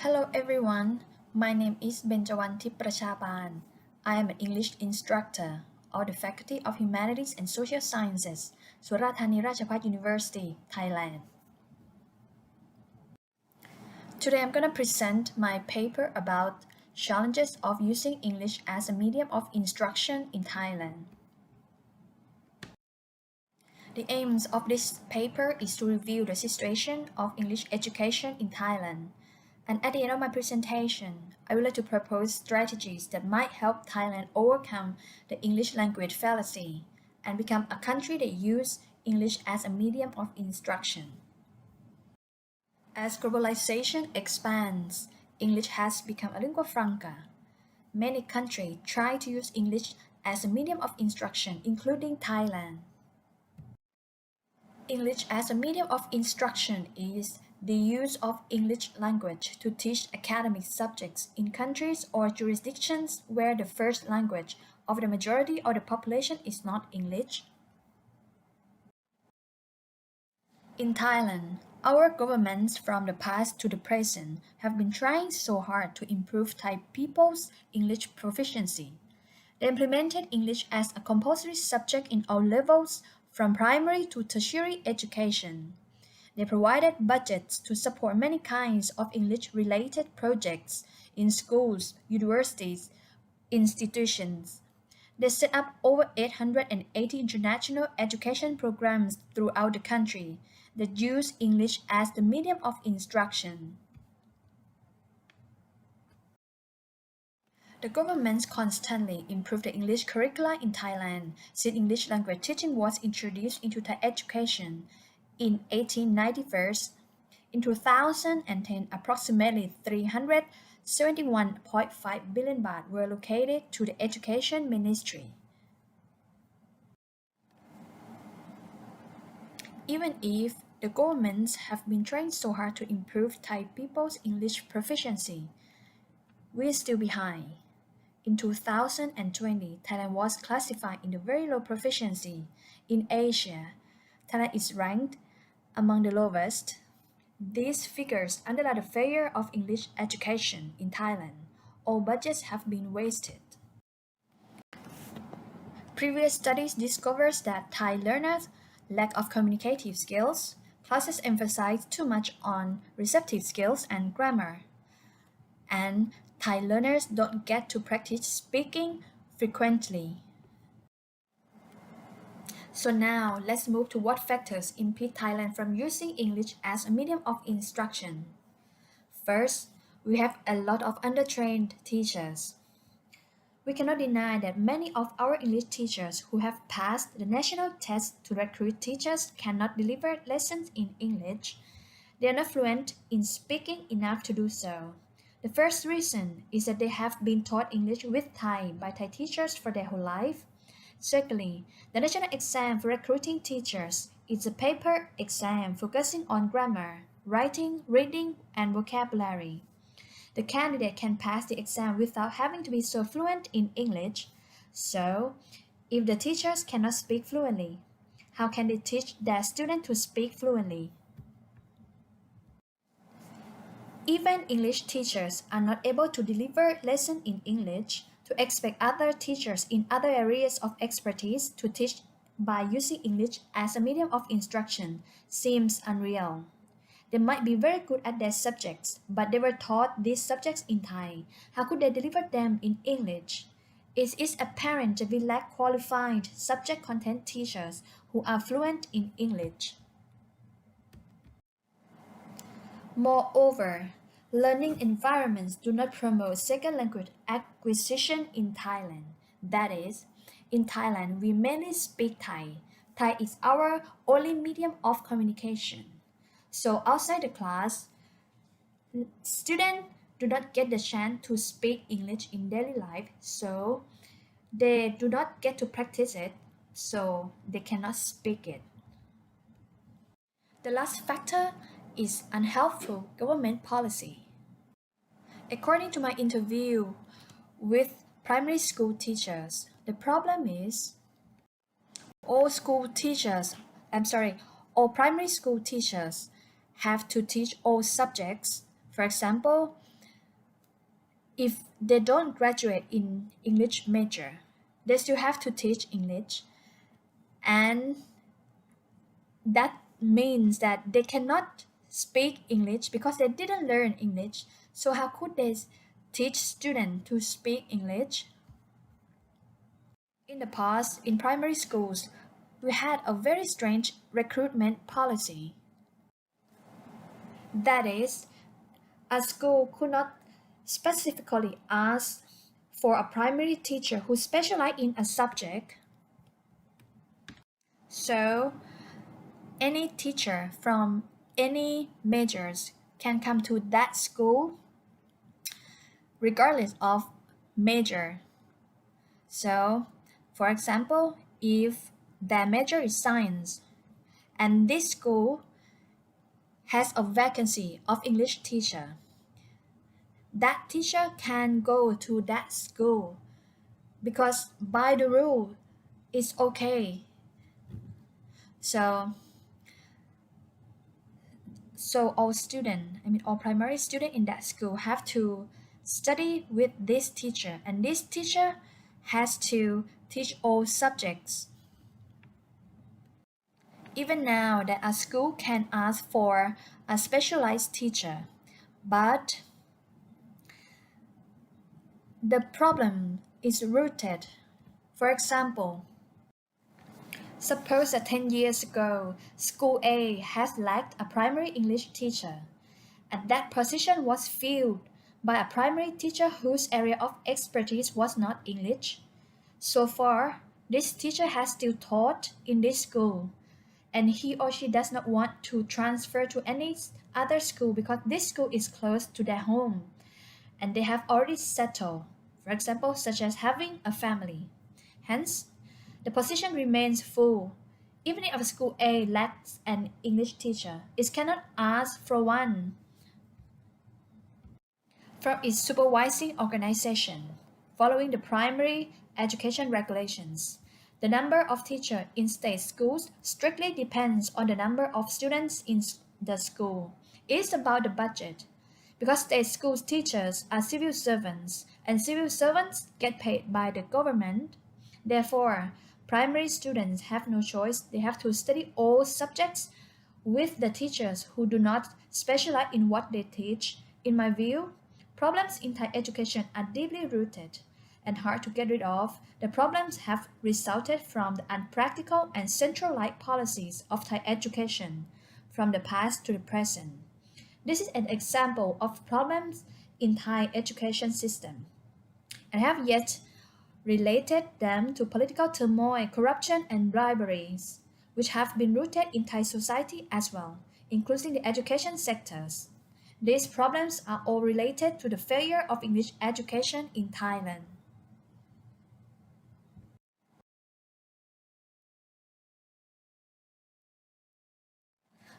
Hello everyone, my name is Benjawan Tipprachaban. I am an English instructor of the Faculty of Humanities and Social Sciences, Suratthani Rajabhat University, Thailand. Today I'm going to present my paper about challenges of using English as a medium of instruction in Thailand. The aims of this paper is to review the situation of English education in Thailand. And at the end of my presentation, I would like to propose strategies that might help Thailand overcome the English language fallacy and become a country that uses English as a medium of instruction. As globalization expands, English has become a lingua franca. Many countries try to use English as a medium of instruction, including Thailand. English as a medium of instruction is the use of English language to teach academic subjects in countries or jurisdictions where the first language of the majority of the population is not English. In Thailand, our governments from the past to the present have been trying so hard to improve Thai people's English proficiency. They implemented English as a compulsory subject in all levels, from primary to tertiary education. They provided budgets to support many kinds of English-related projects in schools, universities, institutions. They set up over 880 international education programs throughout the country that use English as the medium of instruction. The government constantly improved the English curricula in Thailand since English language teaching was introduced into Thai education in 1891. In 2010, approximately 371.5 billion baht were allocated to the Education Ministry. Even if the governments have been trying so hard to improve Thai people's English proficiency, we are still behind. In 2020, Thailand was classified in the very low proficiency. In Asia, Thailand is ranked among the lowest. These figures underline the failure of English education in Thailand. All budgets have been wasted. Previous studies discovered that Thai learners lack of communicative skills. Classes emphasize too much on receptive skills and grammar. And Thai learners don't get to practice speaking frequently. So now, let's move to what factors impede Thailand from using English as a medium of instruction. First, we have a lot of undertrained teachers. We cannot deny that many of our English teachers who have passed the national test to recruit teachers cannot deliver lessons in English. They are not fluent in speaking enough to do so. The first reason is that they have been taught English with Thai by Thai teachers for their whole life. Secondly, the national exam for recruiting teachers is a paper exam focusing on grammar, writing, reading, and vocabulary. The candidate can pass the exam without having to be so fluent in English. So, if the teachers cannot speak fluently, how can they teach their students to speak fluently? Even English teachers are not able to deliver lessons in English. To expect other teachers in other areas of expertise to teach by using English as a medium of instruction seems unreal. They might be very good at their subjects, but they were taught these subjects in Thai. How could they deliver them in English? It is apparent that we lack qualified subject content teachers who are fluent in English. Moreover, learning environments do not promote second language acquisition in Thailand. That is, in Thailand, we mainly speak Thai. Thai is our only medium of communication. So outside the class, students do not get the chance to speak English in daily life, so they do not get to practice it, so they cannot speak it. The last factor is unhelpful government policy. According to my interview with primary school teachers, the problem is all primary school teachers have to teach all subjects. For example, If they don't graduate in English major, they still have to teach English, and that means that they cannot speak English because they didn't learn English. So how could they teach students to speak English? In the past, in primary schools, we had a very strange recruitment policy. That is, a school could not specifically ask for a primary teacher who specialized in a subject. So, any teacher from any majors can come to that school regardless of major. So, for example, if the major is science and this school has a vacancy of English teacher, that teacher can go to that school because by the rule it's okay. So all student, all primary student in that school have to study with this teacher, and this teacher has to teach all subjects. Even now that a school can ask for a specialized teacher, but the problem is rooted. For example, suppose that 10 years ago, School A has lacked a primary English teacher, and that position was filled by a primary teacher whose area of expertise was not English. So far, this teacher has still taught in this school, and he or she does not want to transfer to any other school because this school is close to their home, and they have already settled, for example, such as having a family. Hence, the position remains full. Even if school A lacks an English teacher, it cannot ask for one from its supervising organization. Following the primary education regulations, the number of teachers in state schools strictly depends on the number of students in the school. It is about the budget. Because state school teachers are civil servants, and civil servants get paid by the government, therefore, primary students have no choice. They have to study all subjects with the teachers who do not specialize in what they teach. In my view, problems in Thai education are deeply rooted and hard to get rid of. The problems have resulted from the unpractical and centralized policies of Thai education from the past to the present. This is an example of problems in Thai education system, and have yet related them to political turmoil, corruption, and briberies, which have been rooted in Thai society as well, including the education sectors. These problems are all related to the failure of English education in Thailand.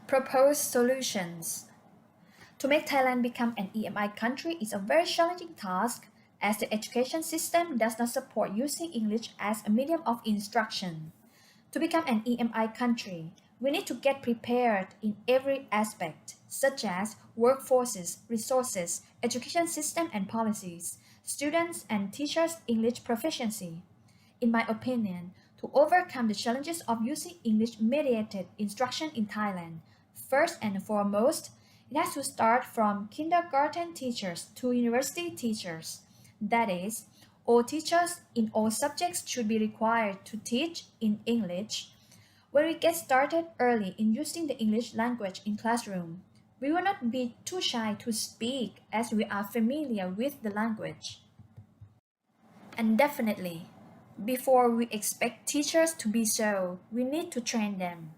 Proposed solutions. To make Thailand become an EMI country is a very challenging task as the education system does not support using English as a medium of instruction. To become an EMI country, we need to get prepared in every aspect, such as workforces, resources, education system and policies, students and teachers' English proficiency. In my opinion, to overcome the challenges of using English mediated instruction in Thailand, first and foremost, it has to start from kindergarten teachers to university teachers. That is, all teachers in all subjects should be required to teach in English. When we get started early in using the English language in classroom, we will not be too shy to speak as we are familiar with the language. And definitely, before we expect teachers to be so, we need to train them.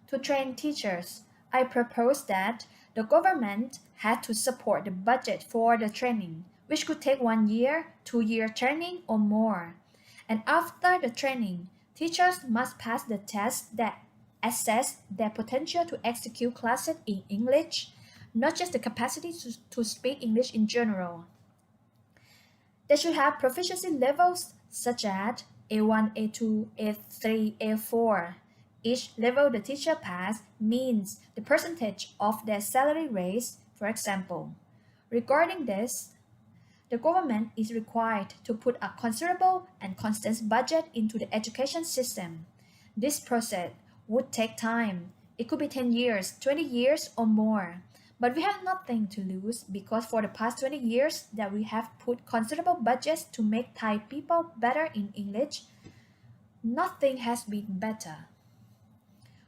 To train teachers, I propose that the government had to support the budget for the training, which could take 1 year, 2 year training or more. And after the training, teachers must pass the tests that assess their potential to execute classes in English, not just the capacity to speak English in general. They should have proficiency levels such as A1, A2, A3, A4. Each level the teacher passed means the percentage of their salary raise, for example. Regarding this, The government is required to put a considerable and constant budget into the education system. This process would take time. It could be 10 years, 20 years, or more. But we have nothing to lose because for the past 20 years that we have put considerable budgets to make Thai people better in English, nothing has been better.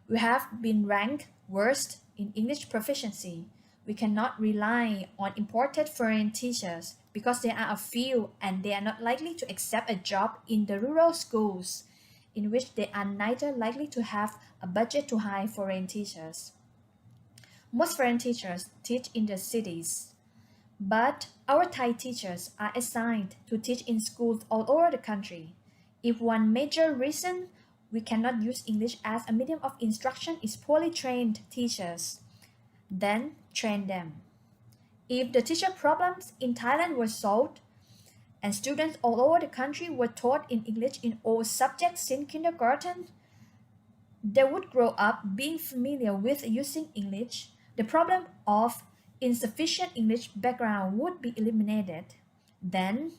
We have been ranked worst in English proficiency. We cannot rely on imported foreign teachers because there are a few and they are not likely to accept a job in the rural schools, in which they are neither likely to have a budget to hire foreign teachers. Most foreign teachers teach in the cities, but our Thai teachers are assigned to teach in schools all over the country. If one major reason we cannot use English as a medium of instruction is poorly trained teachers, then train them. If the teacher problems in Thailand were solved and students all over the country were taught in English in all subjects since kindergarten, they would grow up being familiar with using English. The problem of insufficient English background would be eliminated. Then,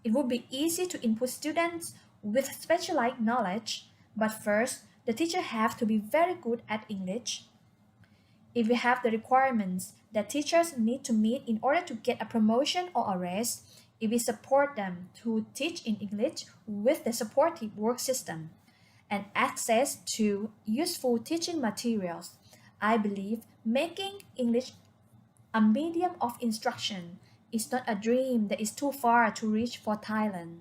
it would be easy to input students with specialized knowledge, but first, the teacher have to be very good at English. If we have the requirements that teachers need to meet in order to get a promotion or a raise, if we support them to teach in English with the supportive work system and access to useful teaching materials, I believe making English a medium of instruction is not a dream that is too far to reach for Thailand.